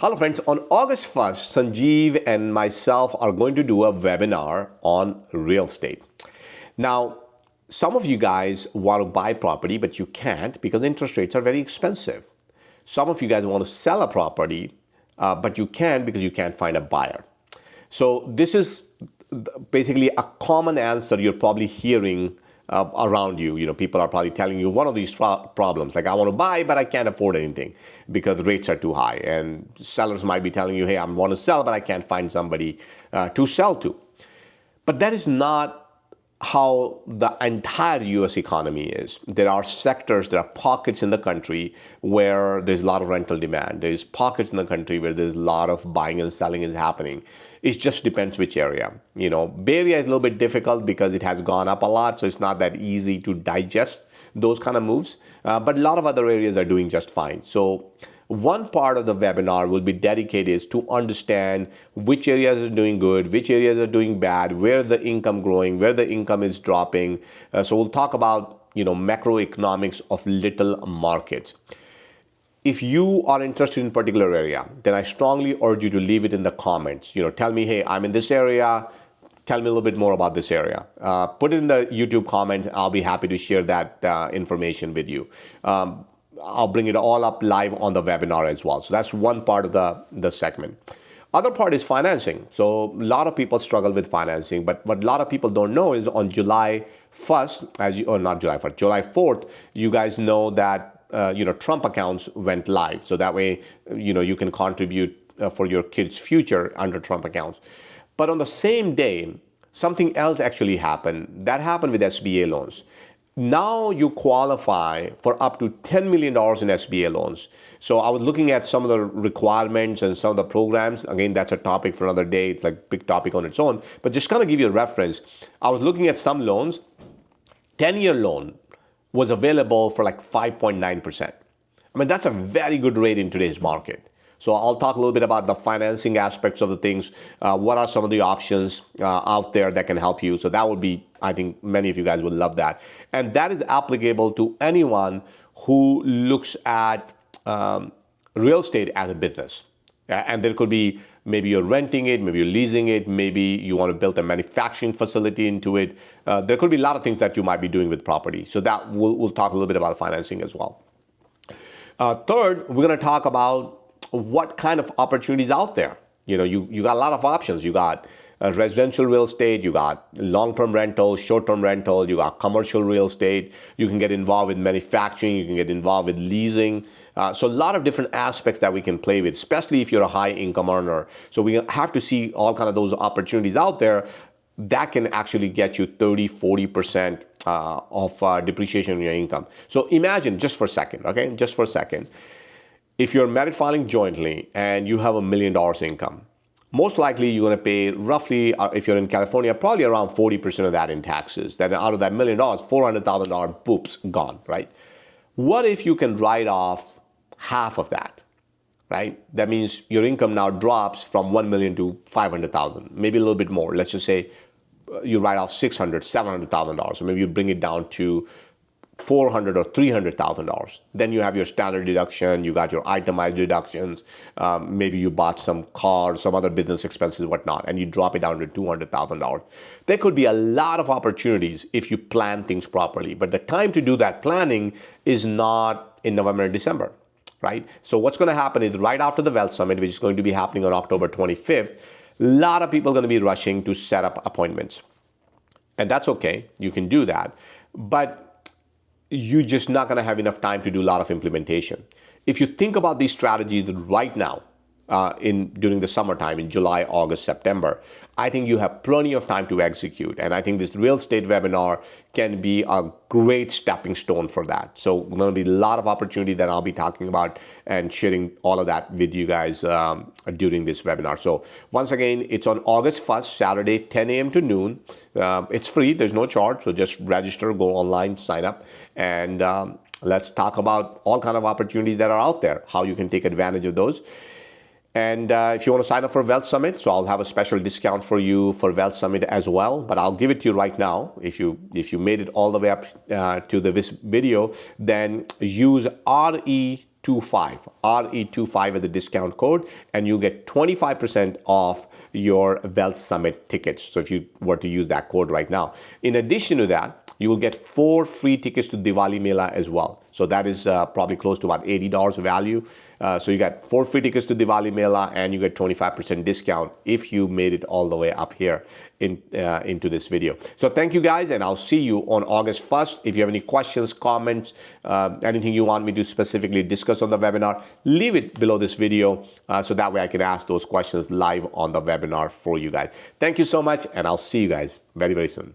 Hello friends, on August 1st, Sanjiv and myself are going to do a webinar on real estate. Now, some of you guys want to buy property, but you can't because interest rates are very expensive. Some of you guys want to sell a property, but you can't because you can't find a buyer. So this is basically a common answer you're probably hearing around you. People are probably telling you one of these problems, like I want to buy, but I can't afford anything because the rates are too high. And sellers might be telling you, hey, I want to sell, but I can't find somebody to sell to. But that is not how the entire US economy is. There are sectors, there are pockets in the country where there's a lot of rental demand. There's pockets in the country where there's a lot of buying and selling is happening. It just depends which area. Bay Area is a little bit difficult because it has gone up a lot, so it's not that easy to digest those kind of moves. But a lot of other areas are doing just fine. So one part of the webinar will be dedicated to understand which areas are doing good, which areas are doing bad, where the income growing, where the income is dropping. So we'll talk about macroeconomics of little markets. If you are interested in a particular area, then I strongly urge you to leave it in the comments. Tell me, hey, I'm in this area. Tell me a little bit more about this area. Put it in the YouTube comments. I'll be happy to share that information with you. I'll bring it all up live on the webinar as well. So that's one part of the segment. Other part is financing. So a lot of people struggle with financing, but what a lot of people don't know is on July 1st, not July 1st, July 4th, you guys know that Trump accounts went live. So that way, you can contribute for your kids' future under Trump accounts. But on the same day, something else actually happened. That happened with SBA loans. Now you qualify for up to $10 million in SBA loans. So I was looking at some of the requirements and some of the programs. Again, that's a topic for another day. It's like a big topic on its own. But just kind of give you a reference. I was looking at some loans. 10-year loan was available for like 5.9%. I mean, that's a very good rate in today's market. So I'll talk a little bit about the financing aspects of the things. What are some of the options out there that can help you? So that would be, I think many of you guys would love that. And that is applicable to anyone who looks at real estate as a business. And there could be, maybe you're renting it, maybe you're leasing it, maybe you want to build a manufacturing facility into it. There could be a lot of things that you might be doing with property. So that we'll talk a little bit about financing as well. Third, we're going to talk about what kind of opportunities out there. You got a lot of options. You got residential real estate, you got long-term rental, short-term rental, you got commercial real estate. You can get involved with manufacturing, you can get involved with leasing. So a lot of different aspects that we can play with, especially if you're a high income earner. So we have to see all kind of those opportunities out there that can actually get you 30-40% of depreciation in your income. So imagine just for a second, okay? Just for a second. If you're married filing jointly and you have $1 million income, most likely you're going to pay roughly, if you're in California, probably around 40% of that in taxes. Then out of that $1 million, $400,000, boops, gone, right? What if you can write off half of that, right? That means your income now drops from 1 million to 500,000, maybe a little bit more. Let's just say you write off $600,000, $700,000, so maybe you bring it down to $400,000 or $300,000. Then you have your standard deduction, you got your itemized deductions, maybe you bought some cars, some other business expenses, whatnot, and you drop it down to $200,000. There could be a lot of opportunities if you plan things properly, but the time to do that planning is not in November and December, right? So what's going to happen is right after the Wealth Summit, which is going to be happening on October 25th, a lot of people are going to be rushing to set up appointments. And that's okay, you can do that. But you're just not going to have enough time to do a lot of implementation. If you think about these strategies right now, during the summertime, in July, August, September, I think you have plenty of time to execute. And I think this real estate webinar can be a great stepping stone for that. So there's going to be a lot of opportunity that I'll be talking about and sharing all of that with you guys during this webinar. So once again, it's on August 1st, Saturday, 10 a.m. to noon. It's free. There's no charge. So just register, go online, sign up, and let's talk about all kind of opportunities that are out there, how you can take advantage of those. And if you want to sign up for Wealth Summit, so I'll have a special discount for you for Wealth Summit as well, but I'll give it to you right now. If you made it all the way up to this video, then use RE25 as the discount code, and you get 25% off your Wealth Summit tickets. So if you were to use that code right now. In addition to that, you will get 4 free tickets to Diwali Mela as well. So that is probably close to about $80 value. So you got 4 free tickets to Diwali Mela, and you get 25% discount if you made it all the way up here into this video. So thank you guys, and I'll see you on August 1st. If you have any questions, comments, anything you want me to specifically discuss on the webinar, leave it below this video so that way I can ask those questions live on the webinar for you guys. Thank you so much, and I'll see you guys very, very soon.